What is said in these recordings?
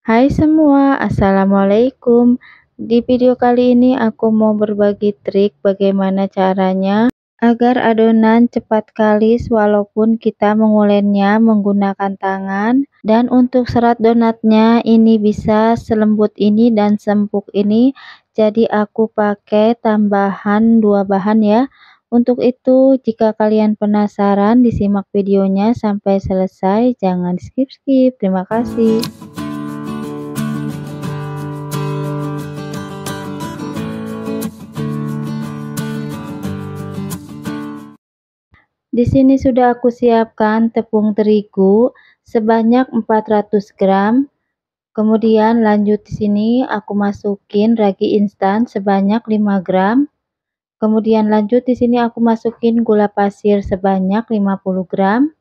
Hai semua, assalamualaikum. Di video kali ini aku mau berbagi trik bagaimana caranya agar adonan cepat kalis walaupun kita mengulensnya menggunakan tangan. Dan untuk serat donatnya ini bisa selembut ini dan seempuk ini. Jadi aku pakai tambahan 2 bahan ya. Untuk itu jika kalian penasaran disimak videonya sampai selesai, jangan skip-skip. Terima kasih. Di sini sudah aku siapkan tepung terigu sebanyak 400 gram. Kemudian lanjut di sini aku masukin ragi instan sebanyak 5 gram. Kemudian lanjut di sini aku masukin gula pasir sebanyak 50 gram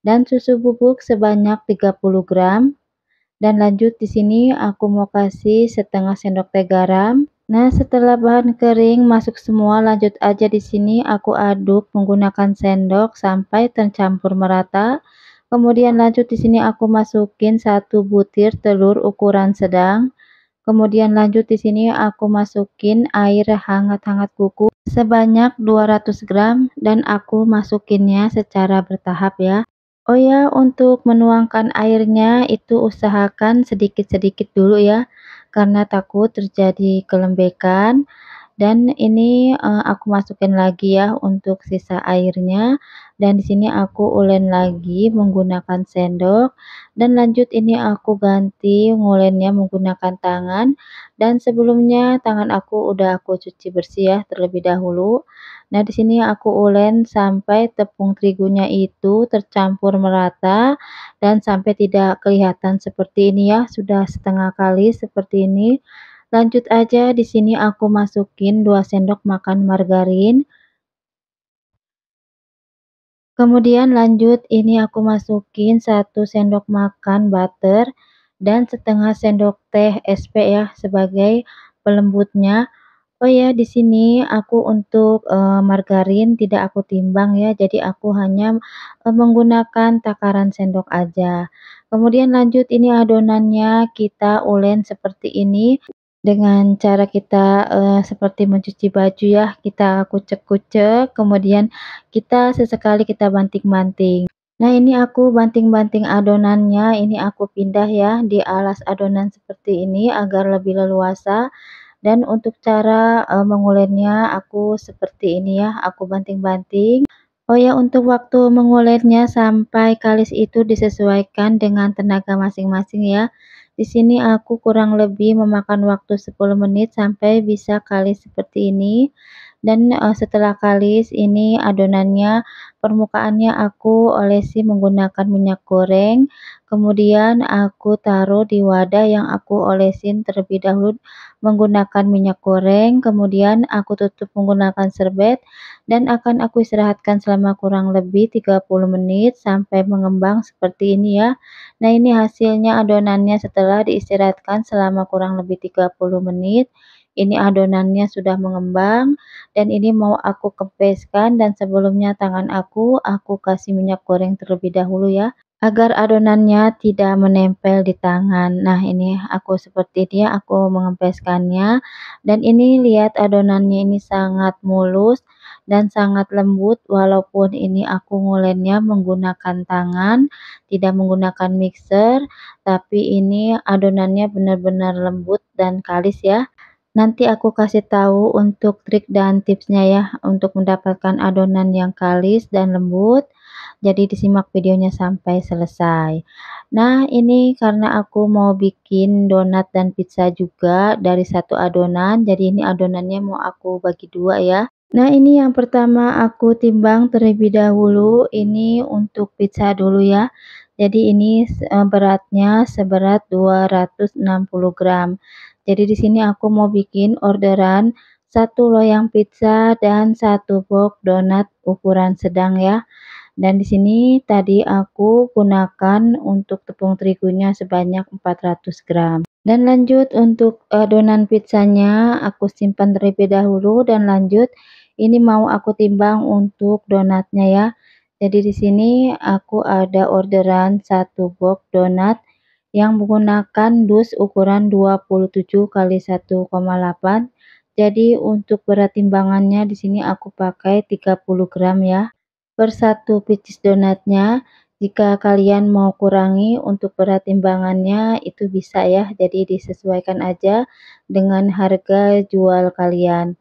dan susu bubuk sebanyak 30 gram. Dan lanjut di sini aku mau kasih setengah sendok teh garam. Nah, setelah bahan kering masuk semua, lanjut aja di sini aku aduk menggunakan sendok sampai tercampur merata. Kemudian lanjut di sini aku masukin 1 butir telur ukuran sedang. Kemudian lanjut di sini aku masukin air hangat-hangat kuku sebanyak 200 gram dan aku masukinnya secara bertahap ya. Oh ya, untuk menuangkan airnya itu usahakan sedikit-sedikit dulu ya, karena takut terjadi kelembekan. Dan ini aku masukin lagi ya untuk sisa airnya, dan di sini aku ulen lagi menggunakan sendok, dan lanjut ini aku ganti ngulennya menggunakan tangan, dan sebelumnya tangan aku udah aku cuci bersih ya terlebih dahulu. Nah, di sini aku ulen sampai tepung terigunya itu tercampur merata dan sampai tidak kelihatan seperti ini ya, sudah setengah kali seperti ini. Lanjut aja di sini aku masukin 2 sendok makan margarin. Kemudian lanjut ini aku masukin 1 sendok makan butter dan setengah sendok teh SP ya sebagai pelembutnya. Oh ya, di sini aku untuk margarin tidak aku timbang ya, jadi aku hanya menggunakan takaran sendok aja. Kemudian lanjut ini adonannya kita ulen seperti ini. Dengan cara kita, seperti mencuci baju ya, kita kucek-kucek, kemudian kita sesekali kita banting-banting. Nah, ini aku banting-banting adonannya, ini aku pindah ya di alas adonan seperti ini agar lebih leluasa. Dan untuk cara, mengulennya aku seperti ini ya, aku banting-banting. Oh ya, untuk waktu mengulennya sampai kalis itu disesuaikan dengan tenaga masing-masing ya. Di sini aku kurang lebih memakan waktu 10 menit sampai bisa kalis seperti ini. Dan setelah kalis ini adonannya permukaannya aku olesi menggunakan minyak goreng. Kemudian aku taruh di wadah yang aku olesin terlebih dahulu menggunakan minyak goreng. Kemudian aku tutup menggunakan serbet dan akan aku istirahatkan selama kurang lebih 30 menit sampai mengembang seperti ini ya. Nah, ini hasilnya adonannya setelah diistirahatkan selama kurang lebih 30 menit. Ini adonannya sudah mengembang dan ini mau aku kempeskan, dan sebelumnya tangan aku kasih minyak goreng terlebih dahulu ya, agar adonannya tidak menempel di tangan. Nah, ini aku seperti dia aku mengempeskannya, dan ini lihat adonannya ini sangat mulus dan sangat lembut walaupun ini aku ngulennya menggunakan tangan, tidak menggunakan mixer, tapi ini adonannya benar-benar lembut dan kalis ya. Nanti aku kasih tahu untuk trik dan tipsnya ya untuk mendapatkan adonan yang kalis dan lembut. Jadi disimak videonya sampai selesai. Nah, ini karena aku mau bikin donat dan pizza juga dari satu adonan, jadi ini adonannya mau aku bagi dua ya. Nah, ini yang pertama aku timbang terlebih dahulu, ini untuk pizza dulu ya. Jadi ini beratnya seberat 260 gram. Jadi di sini aku mau bikin orderan 1 loyang pizza dan 1 box donat ukuran sedang ya. Dan di sini tadi aku gunakan untuk tepung terigunya sebanyak 400 gram. Dan lanjut untuk adonan pizzanya aku simpan terlebih dahulu, dan lanjut ini mau aku timbang untuk donatnya ya. Jadi di sini aku ada orderan 1 box donat. yang menggunakan dus ukuran 27 kali 1,8. Jadi untuk berat timbangannya di sini aku pakai 30 gram ya per satu pieces donatnya. Jika kalian mau kurangi untuk berat timbangannya itu bisa ya, jadi disesuaikan aja dengan harga jual kalian.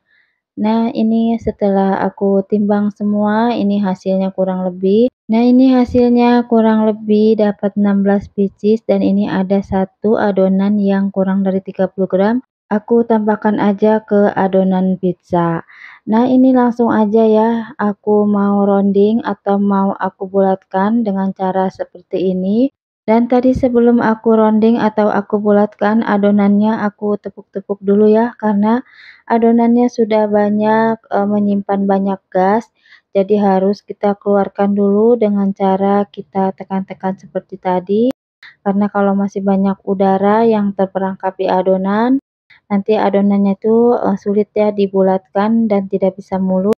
Nah, ini setelah aku timbang semua, ini hasilnya kurang lebih. Nah, ini hasilnya kurang lebih dapat 16 pieces dan ini ada satu adonan yang kurang dari 30 gram. Aku tambahkan aja ke adonan pizza. Nah, ini langsung aja ya. Aku mau rounding atau mau aku bulatkan dengan cara seperti ini. Dan tadi sebelum aku rounding atau aku bulatkan adonannya aku tepuk-tepuk dulu ya karena adonannya sudah banyak menyimpan banyak gas, jadi harus kita keluarkan dulu dengan cara kita tekan-tekan seperti tadi, karena kalau masih banyak udara yang terperangkap di adonan, nanti adonannya itu sulit ya dibulatkan dan tidak bisa mulus.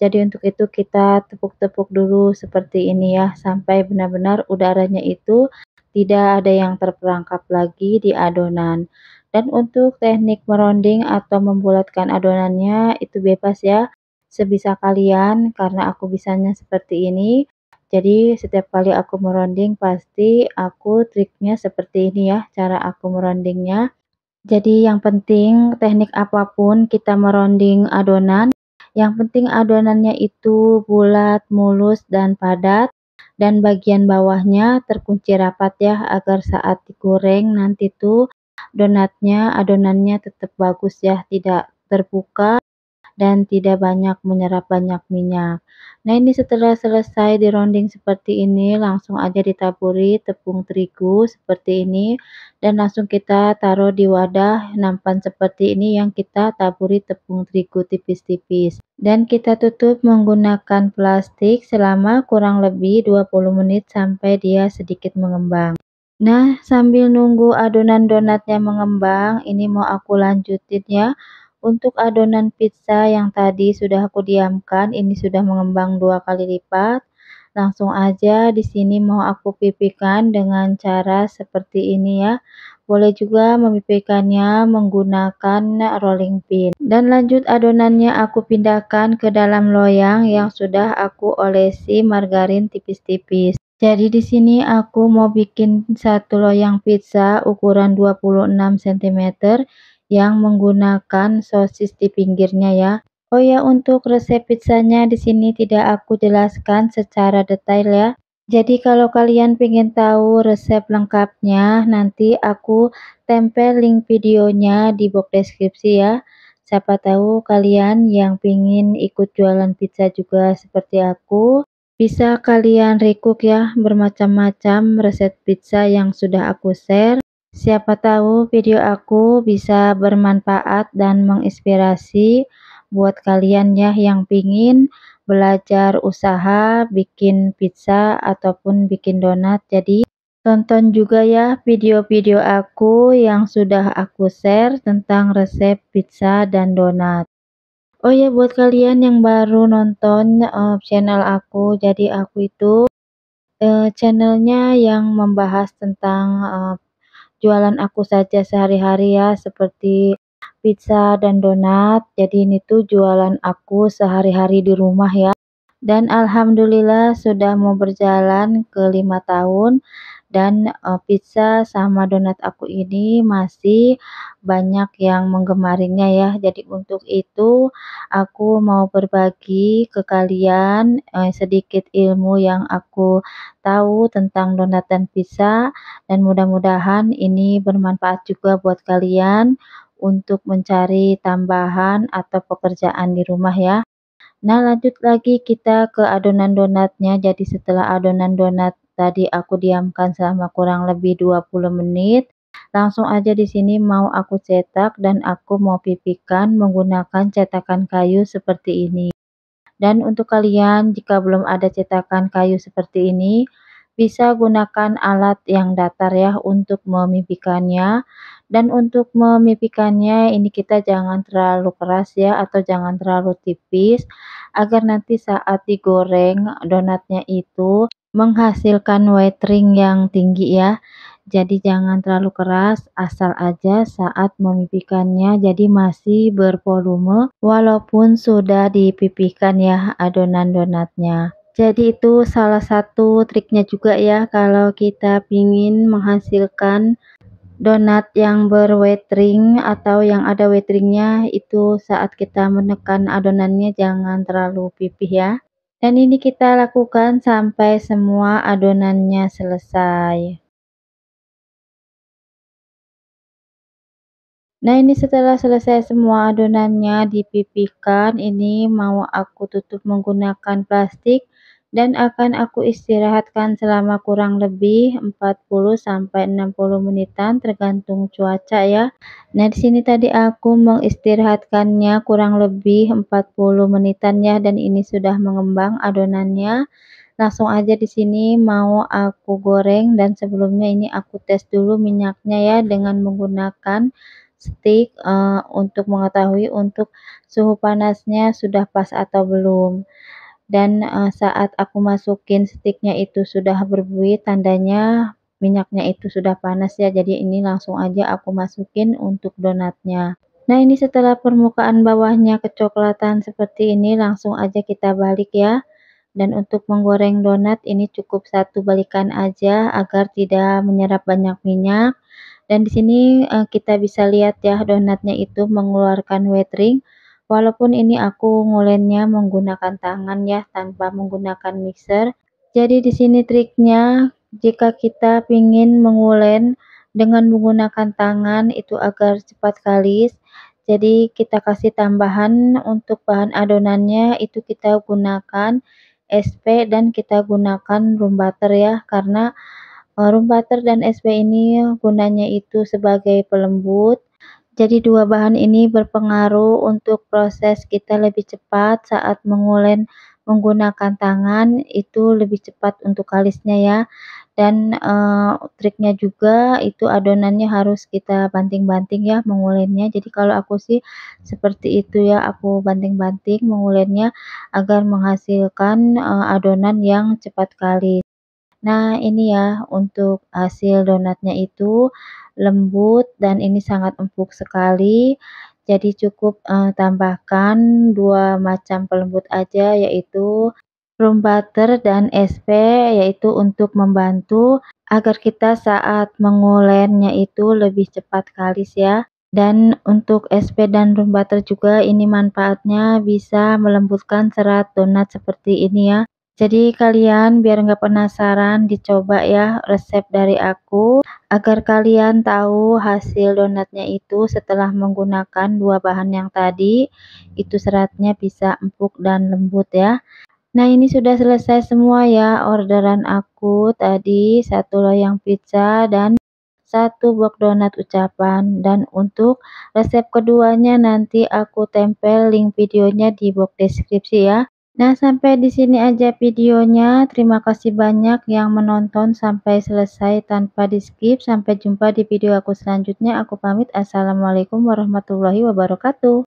Jadi untuk itu kita tepuk-tepuk dulu seperti ini ya, sampai benar-benar udaranya itu tidak ada yang terperangkap lagi di adonan. Dan untuk teknik meronding atau membulatkan adonannya itu bebas ya, sebisa kalian karena aku bisanya seperti ini. Jadi setiap kali aku meronding pasti aku triknya seperti ini ya, cara aku merondingnya. Jadi yang penting teknik apapun kita meronding adonan, yang penting adonannya itu bulat, mulus, dan padat, dan bagian bawahnya terkunci rapat ya, agar saat digoreng nanti tuh adonannya tetap bagus ya, tidak terbuka dan tidak banyak menyerap banyak minyak. Nah, ini setelah selesai dironding seperti ini, langsung aja ditaburi tepung terigu seperti ini dan langsung kita taruh di wadah nampan seperti ini yang kita taburi tepung terigu tipis-tipis. Dan kita tutup menggunakan plastik selama kurang lebih 20 menit sampai dia sedikit mengembang. Nah, sambil nunggu adonan donatnya mengembang, ini mau aku lanjutin ya. Untuk adonan pizza yang tadi sudah aku diamkan, ini sudah mengembang 2 kali lipat. Langsung aja di sini mau aku pipihkan dengan cara seperti ini ya. Boleh juga memipihkannya menggunakan rolling pin. Dan lanjut adonannya aku pindahkan ke dalam loyang yang sudah aku olesi margarin tipis-tipis. Jadi di sini aku mau bikin satu loyang pizza ukuran 26 cm yang menggunakan sosis di pinggirnya ya. Oh ya, untuk resep pizzanya di sini tidak aku jelaskan secara detail ya. Jadi kalau kalian ingin tahu resep lengkapnya, nanti aku tempel link videonya di box deskripsi ya. Siapa tahu kalian yang ingin ikut jualan pizza juga seperti aku, bisa kalian recook ya bermacam-macam resep pizza yang sudah aku share. Siapa tahu video aku bisa bermanfaat dan menginspirasi buat kalian ya yang pingin belajar usaha bikin pizza ataupun bikin donat. Jadi tonton juga ya video-video aku yang sudah aku share tentang resep pizza dan donat. Oh ya, buat kalian yang baru nonton channel aku, jadi aku itu channelnya yang membahas tentang jualan aku saja sehari-hari ya, seperti pizza dan donat. Jadi ini tuh jualan aku sehari-hari di rumah ya. Dan alhamdulillah sudah mau berjalan ke 5 tahun dan pizza sama donat aku ini masih banyak yang menggemarinya ya. Jadi untuk itu aku mau berbagi ke kalian sedikit ilmu yang aku tahu tentang donat dan pizza, dan mudah-mudahan ini bermanfaat juga buat kalian untuk mencari tambahan atau pekerjaan di rumah ya. Nah, lanjut lagi kita ke adonan donatnya. Jadi setelah adonan donat tadi aku diamkan selama kurang lebih 20 menit, langsung aja di sini mau aku cetak dan aku mau pipihkan menggunakan cetakan kayu seperti ini. Dan untuk kalian jika belum ada cetakan kayu seperti ini, bisa gunakan alat yang datar ya untuk memipihkannya. Dan untuk memipihkannya ini kita jangan terlalu keras ya atau jangan terlalu tipis agar nanti saat digoreng donatnya itu menghasilkan white ring yang tinggi ya. Jadi jangan terlalu keras, asal aja saat memipihkannya jadi masih bervolume walaupun sudah dipipihkan ya adonan donatnya. Jadi itu salah satu triknya juga ya kalau kita ingin menghasilkan donat yang berwetring atau yang ada wetringnya itu saat kita menekan adonannya jangan terlalu pipih ya. Dan ini kita lakukan sampai semua adonannya selesai. Nah, ini setelah selesai semua adonannya dipipihkan, ini mau aku tutup menggunakan plastik dan akan aku istirahatkan selama kurang lebih 40 sampai 60 menitan tergantung cuaca ya. Nah, di sini tadi aku mengistirahatkannya kurang lebih 40 menitan ya dan ini sudah mengembang adonannya. Langsung aja di sini mau aku goreng dan sebelumnya ini aku tes dulu minyaknya ya dengan menggunakan stik, untuk mengetahui untuk suhu panasnya sudah pas atau belum. Dan, saat aku masukin stiknya itu sudah berbuih tandanya minyaknya itu sudah panas ya, jadi ini langsung aja aku masukin untuk donatnya. Nah, ini setelah permukaan bawahnya kecoklatan seperti ini langsung aja kita balik ya. Dan untuk menggoreng donat ini cukup satu balikan aja agar tidak menyerap banyak minyak. Dan di sini, kita bisa lihat ya donatnya itu mengeluarkan wetring, walaupun ini aku ngulennya menggunakan tangan ya tanpa menggunakan mixer. Jadi di sini triknya jika kita ingin mengulen dengan menggunakan tangan itu agar cepat kalis, jadi kita kasih tambahan untuk bahan adonannya itu kita gunakan SP dan kita gunakan room butter ya karena room butter dan SP ini gunanya itu sebagai pelembut. Jadi dua bahan ini berpengaruh untuk proses kita lebih cepat saat mengulen menggunakan tangan itu lebih cepat untuk kalisnya ya. Dan triknya juga itu adonannya harus kita banting-banting ya mengulennya. Jadi kalau aku sih seperti itu ya, aku banting-banting mengulennya agar menghasilkan adonan yang cepat kalis. Nah, ini ya untuk hasil donatnya itu lembut dan ini sangat empuk sekali. Jadi cukup, tambahkan 2 macam pelembut aja yaitu room butter dan SP yaitu untuk membantu agar kita saat mengulennya itu lebih cepat kalis ya. Dan untuk SP dan room butter juga ini manfaatnya bisa melembutkan serat donat seperti ini ya. Jadi kalian biar nggak penasaran dicoba ya resep dari aku agar kalian tahu hasil donatnya itu setelah menggunakan dua bahan yang tadi itu seratnya bisa empuk dan lembut ya. Nah, ini sudah selesai semua ya orderan aku tadi, satu loyang pizza dan satu box donat ucapan. Dan untuk resep keduanya nanti aku tempel link videonya di box deskripsi ya. Nah, sampai di sini aja videonya. Terima kasih banyak yang menonton sampai selesai tanpa di-skip. Sampai jumpa di video aku selanjutnya. Aku pamit. Assalamualaikum warahmatullahi wabarakatuh.